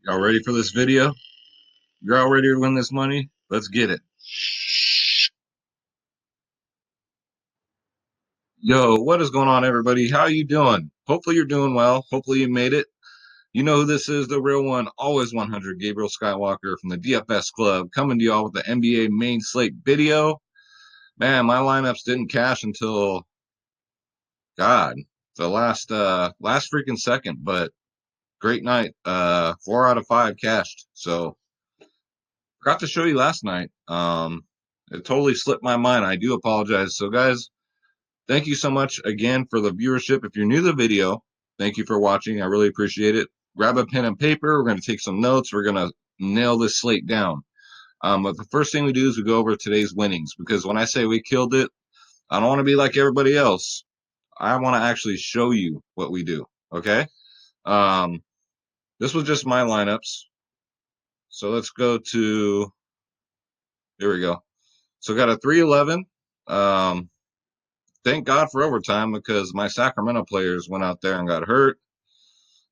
Y'all ready for this video? You're all ready to win this money? Let's get it. Yo, what is going on, everybody? How you doing? Hopefully you're doing well. Hopefully you made it. You know who this is, the real one, always 100, Gabriel Skywalker from the DFS Club, coming to y'all with the NBA main slate video. Man, my lineups didn't cash until, God, the last freaking second, but great night. 4 out of 5 cashed. So forgot to show you last night. It totally slipped my mind. I do apologize. So guys, thank you so much again for the viewership. If you're new to the video, thank you for watching. I really appreciate it. Grab a pen and paper. We're going to take some notes. We're going to nail this slate down. But the first thing we do is we go over today's winnings, because when I say we killed it, I don't want to be like everybody else. I want to actually show you what we do. Okay. Um, this was just my lineups. So let's go to, here we go. So got a 311. Um, thank God for overtime, because my Sacramento players went out there and got hurt.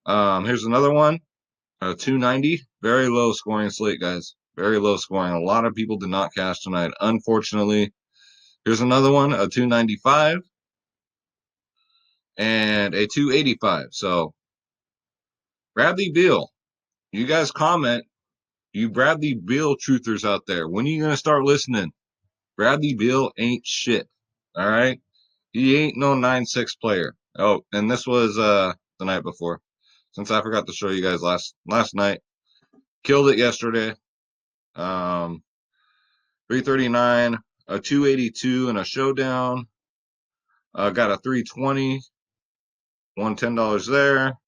Here's another one, 290. Very low scoring slate, guys. Very low scoring. A lot of people did not cash tonight, unfortunately. Here's another one, a 295 and a 285. So Bradley Beal, you guys comment. You Bradley Beal truthers out there, when are you gonna start listening? Bradley Beal ain't shit. All right, he ain't no 9-6 player. Oh, and this was the night before. Since I forgot to show you guys last night, killed it yesterday. 339, a 282, and a showdown. Got a 320, won $10 there.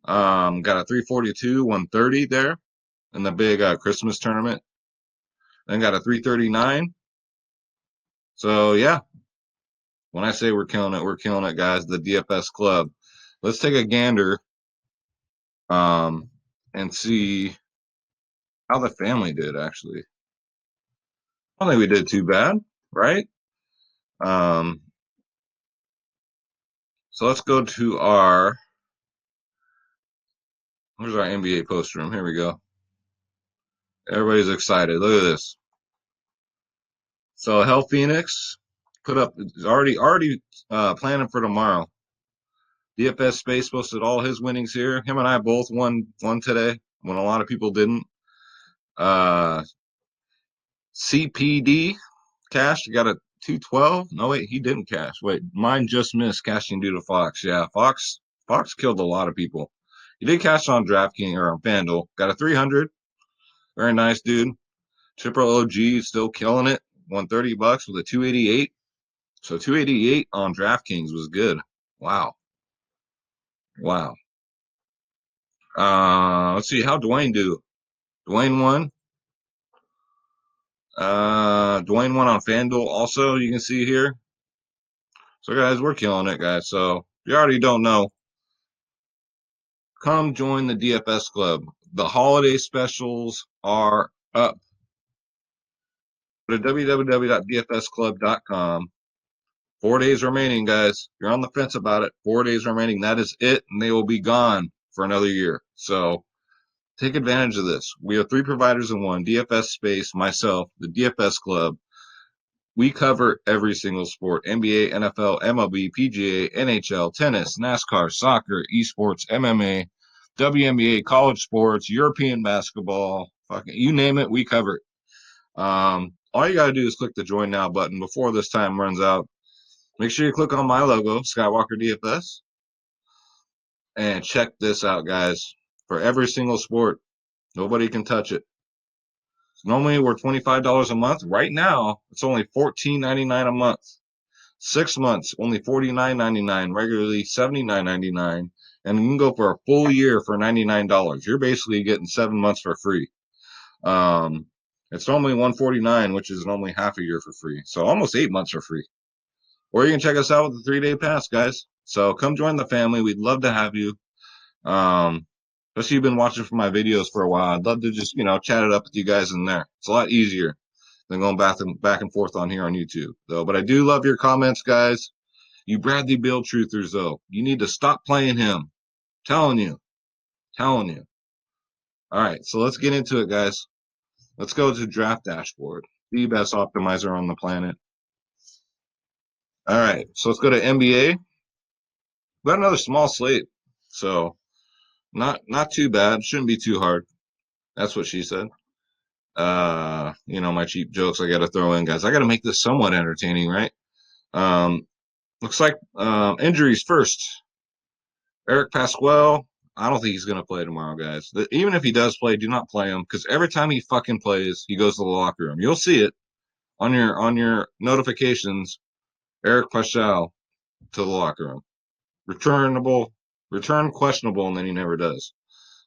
Got a 342, 130 there in the big Christmas tournament. Then got a 339. So yeah, when I say we're killing it, guys. The DFS Club. Let's take a gander, and see how the family did. Actually, I don't think we did too bad, right? Um, so let's go to where's our NBA post room? Here we go. Everybody's excited. Look at this. So Hell Phoenix put up already planning for tomorrow. DFS Space posted all his winnings here. Him and I both won today when a lot of people didn't. Uh, CPD cashed, got a 212. No, wait, he didn't cash. Wait, mine just missed cashing due to Fox. Yeah, Fox killed a lot of people. He did cash on DraftKings or on FanDuel. Got a 300. Very nice, dude. Triple OG still killing it. Won $30 with a 288. So 288 on DraftKings was good. Wow. Wow. Let's see how Dwayne do. Dwayne won. Dwayne won on FanDuel also, you can see here. So guys, we're killing it, guys. So if you already don't know, come join the DFS Club. The holiday specials are up. Go to www.dfsclub.com. 4 days remaining, guys. You're on the fence about it. 4 days remaining. That is it, and they will be gone for another year. So take advantage of this. We have 3 providers in one: DFS Space, myself, the DFS Club. We cover every single sport: NBA, NFL, MLB, PGA, NHL, tennis, NASCAR, soccer, esports, MMA, WNBA, college sports, European basketball, fucking you name it, we cover it. All you got to do is click the join now button before this time runs out. Make sure you click on my logo, Skywalker DFS, and check this out, guys. For every single sport, nobody can touch it. Normally, we're $25 a month. Right now, it's only $14.99 a month. 6 months, only $49.99. Regularly $79.99. And you can go for a full year for $99. You're basically getting 7 months for free. It's normally $149, which is normally half a year for free. So almost 8 months for free. Or you can check us out with the 3-day pass, guys. So come join the family. We'd love to have you. Especially you've been watching for my videos for a while. I'd love to just, chat it up with you guys in there. It's a lot easier than going back and forth on here on YouTube, though. But I do love your comments, guys. You Bradley Beal truthers, though, you need to stop playing him. Telling you. All right, so let's get into it, guys. Let's go to Draft Dashboard, the best optimizer on the planet. All right, so let's go to NBA. We got another small slate, so not too bad. Shouldn't be too hard. That's what she said. My cheap jokes I got to throw in, guys. I got to make this somewhat entertaining, right? Um, looks like injuries first. Eric Pasquale. I don't think he's going to play tomorrow, guys. Even if he does play, do not play him because every time he fucking plays, he goes to the locker room. You'll see it on your notifications. Eric Pasquale to the locker room. Return questionable, and then he never does.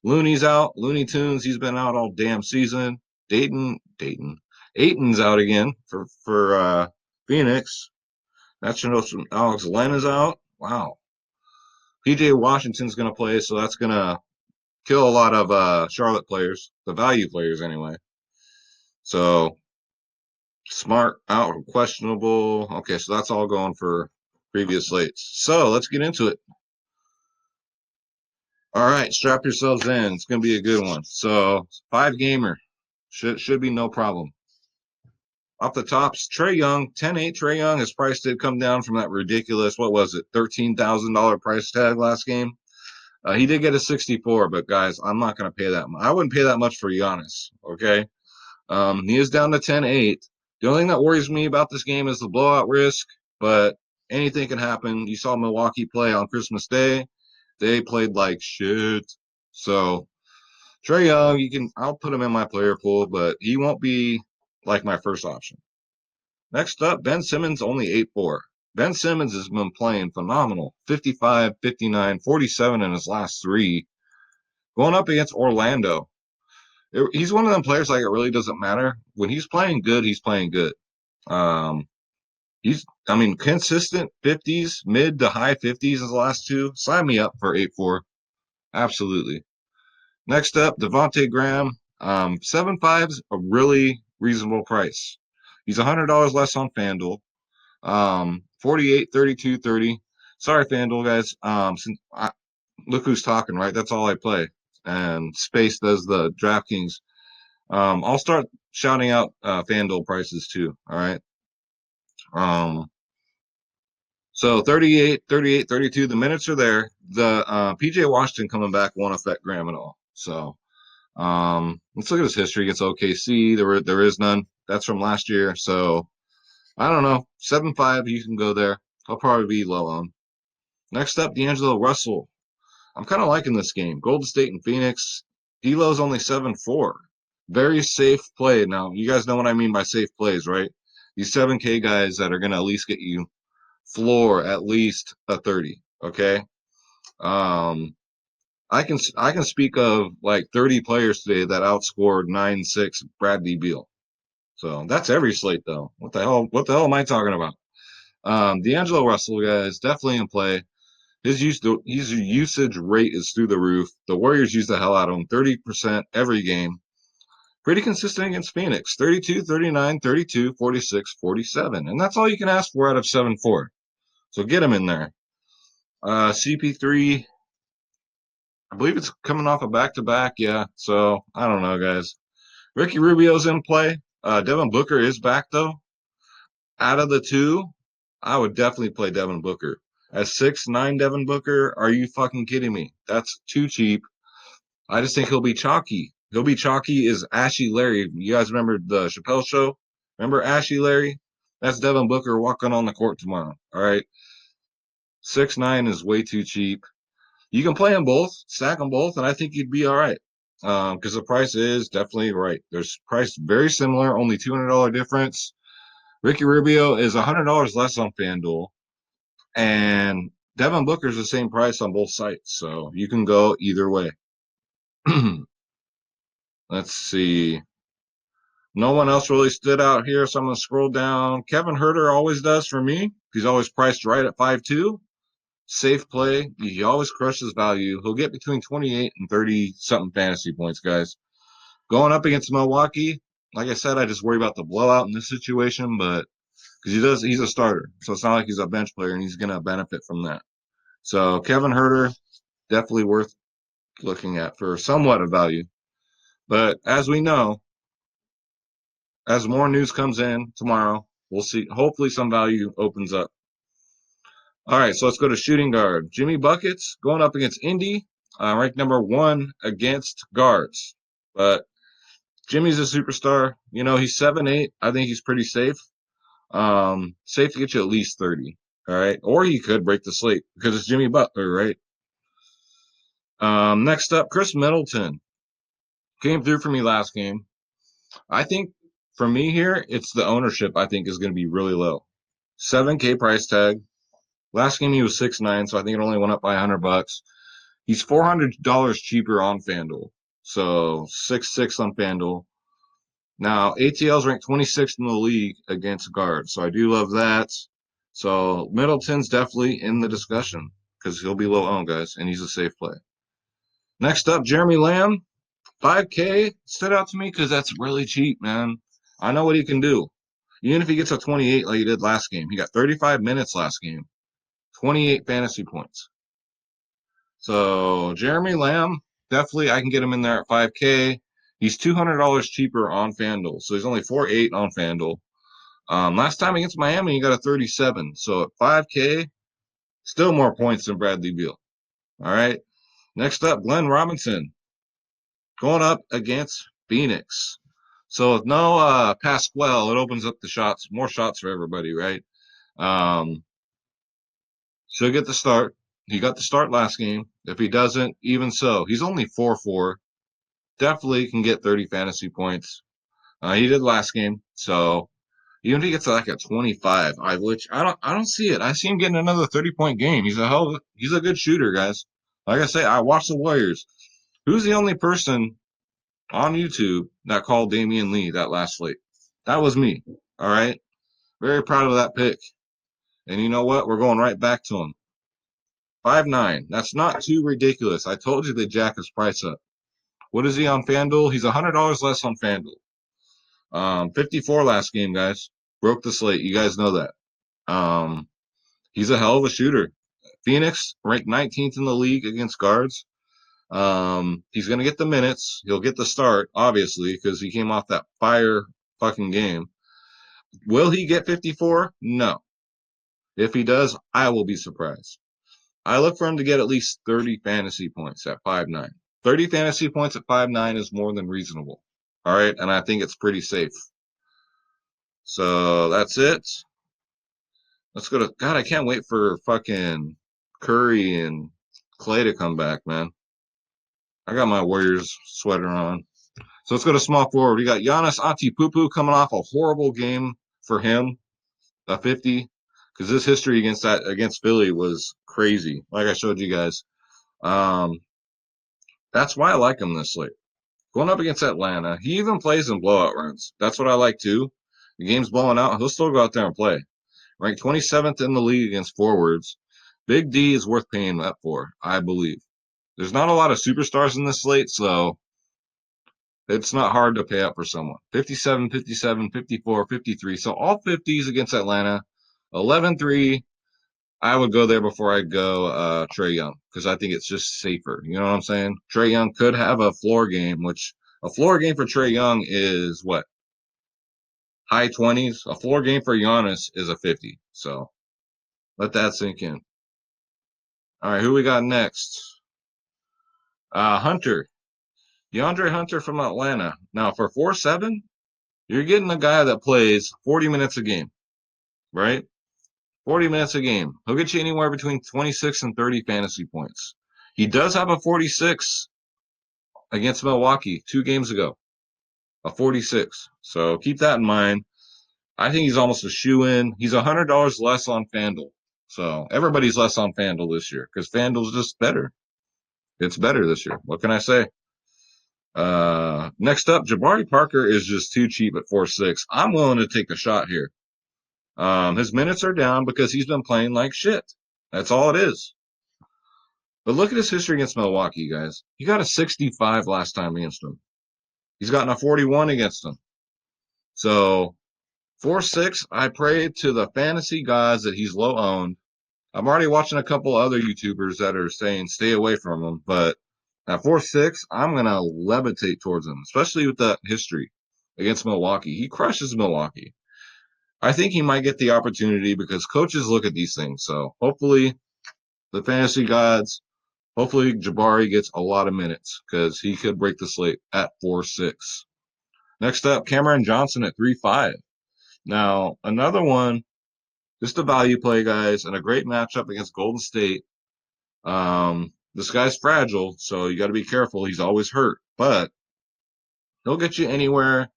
Looney's out. Looney Tunes, he's been out all damn season. Ayton's out again for Phoenix. That's Alex Len is out. Wow. PJ Washington's going to play, so that's going to kill a lot of Charlotte players, the value players anyway. So Smart out, questionable. Okay, so that's all going for previous slates. So let's get into it. All right, strap yourselves in. It's going to be a good one. So 5-gamer should be no problem. Off the tops, Trae Young, 10-8 Trae Young. His price did come down from that ridiculous, what was it, $13,000 price tag last game. He did get a 64, but guys, I'm not going to pay that. I wouldn't pay that much for Giannis, okay? He is down to 10-8. The only thing that worries me about this game is the blowout risk, but anything can happen. You saw Milwaukee play on Christmas Day. They played like shit. So Trae Young, I'll put him in my player pool, but he won't be like my first option. Next up, Ben Simmons, only 8-4. Ben Simmons has been playing phenomenal. 55, 59, 47 in his last 3. Going up against Orlando. He's one of them players like it really doesn't matter. When he's playing good, he's playing good. Um, consistent 50s, mid to high 50s is the last 2. Sign me up for 8-4. Absolutely. Next up, Devontae Graham. 7.5's a really reasonable price. He's $100 less on FanDuel. 48, 32, 30. Sorry, FanDuel guys. Look who's talking, right? That's all I play. And Space does the DraftKings. I'll start shouting out FanDuel prices too. All right. So 38, 38, 32. The minutes are there. The PJ Washington coming back won't affect Graham at all. So let's look at his history against OKC. There is none. That's from last year. So I don't know. 7.5, you can go there. I'll probably be low on. Next up, D'Angelo Russell. I'm kind of liking this game. Golden State and Phoenix. D'Lo's only 7-4. Very safe play. Now, you guys know what I mean by safe plays, right? These 7K guys that are going to at least get you floor at least a 30. Okay. I can speak of like 30 players today that outscored 9-6 Bradley Beal. So that's every slate though. What the hell? What the hell am I talking about? D'Angelo Russell, guys, definitely in play. His usage rate is through the roof. The Warriors use the hell out of him, 30% every game. Pretty consistent against Phoenix, 32, 39, 32, 46, 47. And that's all you can ask for out of 7-4. So get him in there. CP3, I believe it's coming off a back-to-back. Yeah, so I don't know, guys. Ricky Rubio's in play. Devin Booker is back, though. Out of the 2, I would definitely play Devin Booker. At 6'9", Devin Booker, are you fucking kidding me? That's too cheap. I just think he'll be chalky. He'll be chalky as Ashy Larry. You guys remember the Chappelle Show? Remember Ashy Larry? That's Devin Booker walking on the court tomorrow. All right. 6'9" is way too cheap. You can play them both, stack them both, and I think you'd be all right. Because the price is definitely right. There's price very similar, only $200 difference. Ricky Rubio is $100 less on FanDuel, and Devin Booker's the same price on both sites, so you can go either way. Let's see. No one else really stood out here, so I'm going to scroll down. Kevin Huerter always does for me. He's always priced right at 5.2. Safe play. He always crushes value. He'll get between 28 and 30-something fantasy points, guys. Going up against Milwaukee, like I said, I just worry about the blowout in this situation, but because he's a starter. So it's not like he's a bench player, and he's going to benefit from that. So Kevin Huerter, definitely worth looking at for somewhat of value. But as we know, as more news comes in tomorrow, we'll see. Hopefully, some value opens up. All right, so let's go to shooting guard. Jimmy Buckets going up against Indy, ranked number 1 against guards. But Jimmy's a superstar. You know, he's 7'8". I think he's pretty safe. Safe to get you at least 30. All right. Or he could break the slate because it's Jimmy Butler, right? Next up, Chris Middleton came through for me last game. I think for me here, it's the ownership I think is going to be really low. 7K price tag. Last game he was 6'9", so I think it only went up by $100. He's $400 cheaper on FanDuel. So 6'6" on FanDuel. Now, ATL's ranked 26th in the league against guards, so I do love that. So Middleton's definitely in the discussion because he'll be low owned, guys, and he's a safe play. Next up, Jeremy Lamb, 5K stood out to me because that's really cheap, man. I know what he can do. Even if he gets a 28 like he did last game, he got 35 minutes last game, 28 fantasy points. So Jeremy Lamb, definitely I can get him in there at 5K. He's $200 cheaper on FanDuel, so he's only 4.8 on FanDuel. Last time against Miami, he got a 37. So at 5K, still more points than Bradley Beal. All right. Next up, Glenn Robinson going up against Phoenix. So with no Pasquale, it opens up the shots, more shots for everybody, right? She'll get the start. He got the start last game. If he doesn't, even so, he's only 4-4. Definitely can get 30 fantasy points. He did last game, so even if he gets like a 25, I don't see it. I see him getting another 30-point game. He's a good shooter, guys. Like I say, I watch the Warriors. Who's the only person on YouTube that called Damian Lee that last slate? That was me. All right. Very proud of that pick. And you know what? We're going right back to him. 5'9". That's not too ridiculous. I told you they jack his price up. What is he on FanDuel? He's $100 less on FanDuel. 54 last game, guys. Broke the slate. You guys know that. He's a hell of a shooter. Phoenix ranked 19th in the league against guards. He's going to get the minutes. He'll get the start, obviously, because he came off that fire fucking game. Will he get 54? No. If he does, I will be surprised. I look for him to get at least 30 fantasy points at 5'9". 30 fantasy points at 5'9" is more than reasonable. All right, and I think it's pretty safe. So that's it. Let's go to God. I can't wait for fucking Curry and Clay to come back, man. I got my Warriors sweater on. So let's go to small forward. We got Giannis Antetokounmpo coming off a horrible game for him, a 50, because this history against Philly was crazy. Like I showed you guys. That's why I like him this late. Going up against Atlanta, he even plays in blowout runs. That's what I like too. The game's blowing out, he'll still go out there and play. Ranked 27th in the league against forwards. Big D is worth paying that for, I believe. There's not a lot of superstars in this slate, so it's not hard to pay up for someone. 57, 57, 54, 53. So all 50s against Atlanta. 11-3. I would go there before I go Trae Young because I think it's just safer. You know what I'm saying? Trae Young could have a floor game, which a floor game for Trae Young is what? High 20s. A floor game for Giannis is a 50. So let that sink in. All right, who we got next? Hunter. DeAndre Hunter from Atlanta. Now for 4-7, you're getting a guy that plays 40 minutes a game, right? 40 minutes a game. He'll get you anywhere between 26 and 30 fantasy points. He does have a 46 against Milwaukee 2 games ago, a 46. So keep that in mind. I think he's almost a shoe-in. He's $100 less on FanDuel. So everybody's less on FanDuel this year because FanDuel's just better. It's better this year. What can I say? Next up, Jabari Parker is just too cheap at 4.6. I'm willing to take a shot here. His minutes are down because he's been playing like shit. That's all it is. But look at his history against Milwaukee, guys. He got a 65 last time against them. He's gotten a 41 against them. So 4.6, I pray to the fantasy gods that he's low owned. I'm already watching a couple other YouTubers that are saying stay away from him, but At 4-6, I'm going to levitate towards him, especially with that history against Milwaukee. He crushes Milwaukee. I think he might get the opportunity because coaches look at these things. So hopefully the fantasy gods, hopefully Jabari gets a lot of minutes because he could break the slate at 4-6. Next up, Cameron Johnson at 3-5. Now, another one, just a value play, guys, and a great matchup against Golden State. This guy's fragile, so you got to be careful. He's always hurt, but he'll get you anywhere.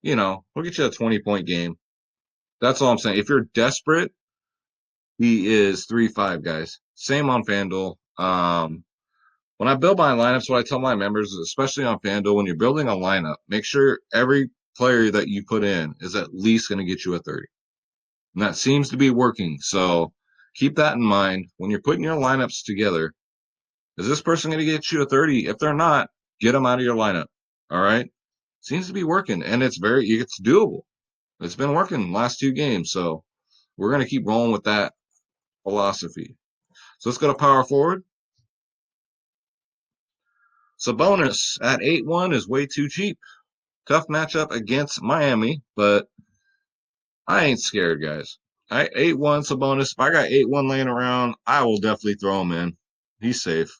He'll get you a 20-point game. That's all I'm saying. If you're desperate, he is 3-5, guys. Same on FanDuel. When I build my lineups, what I tell my members, especially on FanDuel, when you're building a lineup, make sure every player that you put in is at least going to get you a 30. And that seems to be working. So keep that in mind when you're putting your lineups together. Is this person going to get you a 30? If they're not, get them out of your lineup. All right. Seems to be working, and it's doable. It's been working the last 2 games. So we're going to keep rolling with that philosophy. So let's go to power forward. Sabonis at 8-1 is way too cheap. Tough matchup against Miami, but I ain't scared, guys. 8-1 Sabonis. If I got 8-1 laying around, I will definitely throw him in. He's safe.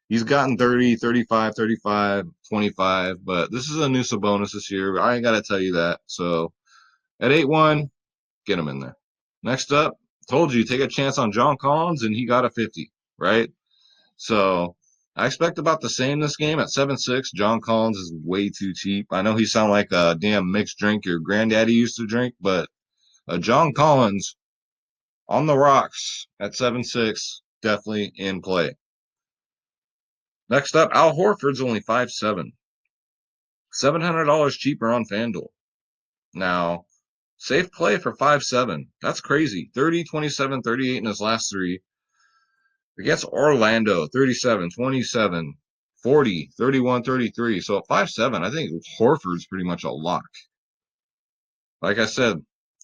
He's gotten 30, 35, 35, 25, but this is a new Sabonis this year. I ain't got to tell you that. So at 8-1, get him in there. Next up, told you, take a chance on John Collins, and he got a 50, right? So I expect about the same this game at 7-6. John Collins is way too cheap. I know he sounds like a damn mixed drink your granddaddy used to drink, but John Collins on the rocks at 7-6, definitely in play. Next up, Al Horford's only 5-7. $700 cheaper on FanDuel. Now, safe play for 5-7. That's crazy. 30, 27, 38 in his last 3. Against Orlando, 37, 27, 40, 31, 33. So at 5-7, I think Horford's pretty much a lock. Like I said,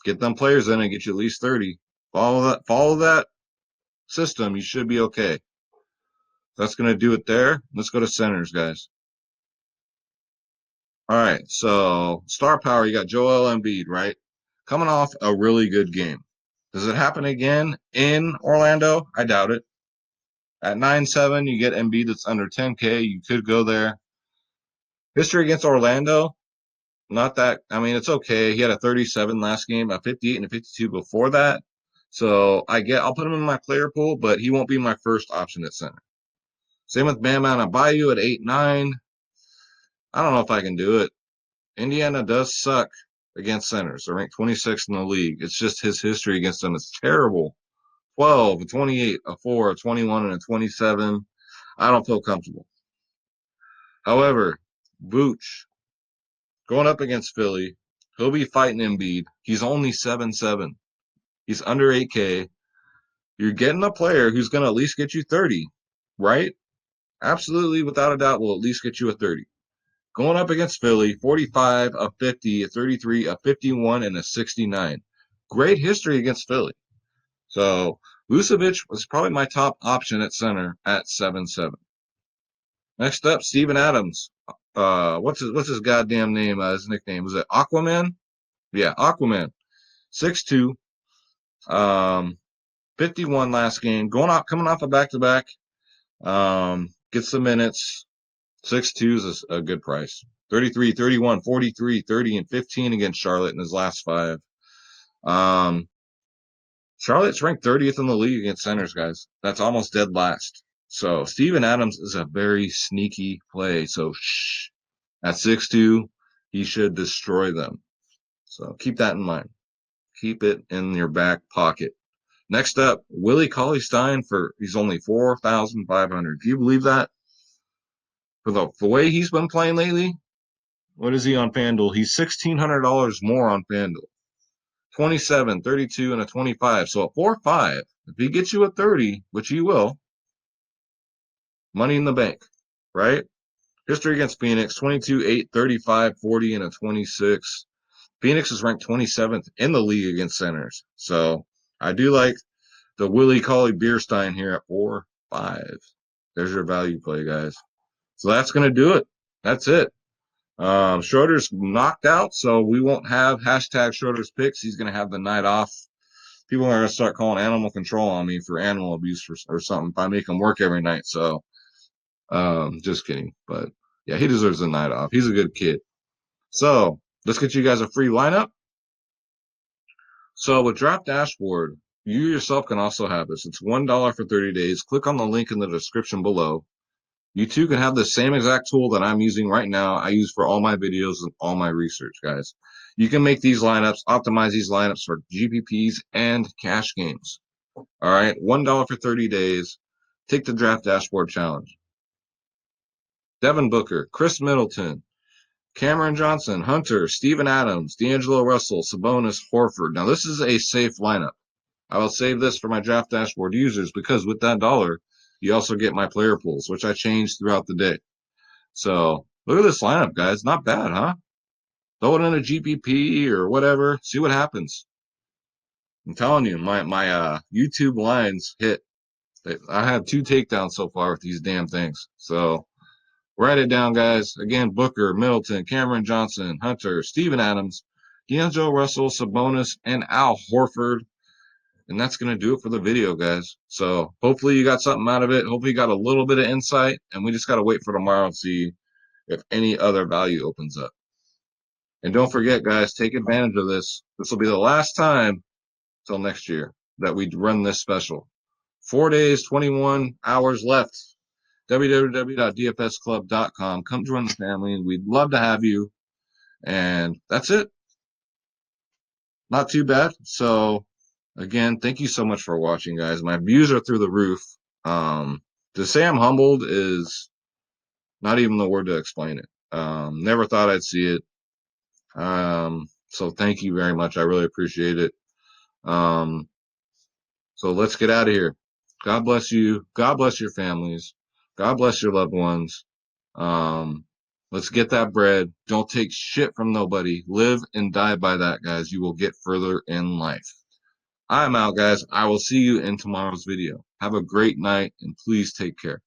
get them players in and get you at least 30. Follow that system. You should be okay. That's going to do it there. Let's go to centers, guys. All right. So star power, you got Joel Embiid, right? Coming off a really good game. Does it happen again in Orlando? I doubt it. At 9-7, you get Embiid that's under 10K. You could go there. History against Orlando, not that. I mean, it's okay. He had a 37 last game, a 58 and a 52 before that. So I'll put him in my player pool, but he won't be my first option at center. Same with Bam Adebayo at 8-9. I don't know if I can do it. Indiana does suck against centers. They're ranked 26th in the league. It's just his history against them is terrible. 12, a 28, a 4, a 21, and a 27. I don't feel comfortable. However, Vooch going up against Philly, he'll be fighting Embiid. He's only 7-7. He's under 8K. You're getting a player who's going to at least get you 30, right? Absolutely, without a doubt, will at least get you a 30. Going up against Philly, 45, a 50, a 33, a 51, and a 69. Great history against Philly. So Vucevic was probably my top option at center at 7-7. Next up, Steven Adams. What's his goddamn name? His nickname was it Aquaman? Yeah, Aquaman. 6'2". 51 last game. Coming off a back-to-back. Gets the minutes. 6'2" is a good price. 33, 31, 43, 30, and 15 against Charlotte in his last 5. Charlotte's ranked 30th in the league against centers, guys. That's almost dead last. So Steven Adams is a very sneaky play. So at 6'2", he should destroy them. So keep that in mind. Keep it in your back pocket. Next up, Willie Cauley-Stein he's only 4,500. Do you believe that? For the way he's been playing lately, what is he on FanDuel? He's $1,600 more on FanDuel. 27, 32, and a 25. So at 4-5, if he gets you a 30, which he will, money in the bank, right? History against Phoenix, 22, 8, 35, 40, and a 26. Phoenix is ranked 27th in the league against centers. So I do like the Willie Cauley-Stein here at 4-5. There's your value play, guys. So that's going to do it. That's it. Schroeder's knocked out, so we won't have hashtag Schroeder's picks. He's going to have the night off. People are going to start calling animal control on me for animal abuse or something if I make him work every night. So, just kidding. But yeah, he deserves a night off. He's a good kid. So let's get you guys a free lineup. So with Draft Dashboard, you yourself can also have this. It's $1 for 30 days. Click on the link in the description below. You too can have the same exact tool that I'm using right now. I use for all my videos and all my research, guys. You can make these lineups, optimize these lineups for GPPs and cash games. All right, $1 for 30 days. Take the Draft Dashboard Challenge. Devin Booker, Chris Middleton, Cameron Johnson, Hunter, Steven Adams, D'Angelo Russell, Sabonis, Horford. Now, this is a safe lineup. I will save this for my Draft Dashboard users because with that dollar, you also get my player pools, which I change throughout the day. So look at this lineup, guys. Not bad, huh? Throw it in a GPP or whatever. See what happens. I'm telling you, my YouTube lines hit. I have 2 takedowns so far with these damn things. So write it down, guys. Again, Booker, Middleton, Cameron Johnson, Hunter, Steven Adams, D'Angelo Russell, Sabonis, and Al Horford. And that's going to do it for the video, guys. So hopefully you got something out of it. Hopefully you got a little bit of insight. And we just got to wait for tomorrow and see if any other value opens up. And don't forget, guys, take advantage of this. This will be the last time till next year that we run this special. 4 days, 21 hours left. www.dfsclub.com. Come join the family. We'd love to have you. And that's it. Not too bad. So, again, thank you so much for watching, guys. My views are through the roof. To say I'm humbled is not even the word to explain it. Never thought I'd see it. So thank you very much. I really appreciate it. So let's get out of here. God bless you. God bless your families. God bless your loved ones. Let's get that bread. Don't take shit from nobody. Live and die by that, guys. You will get further in life. I'm out, guys. I will see you in tomorrow's video. Have a great night and please take care.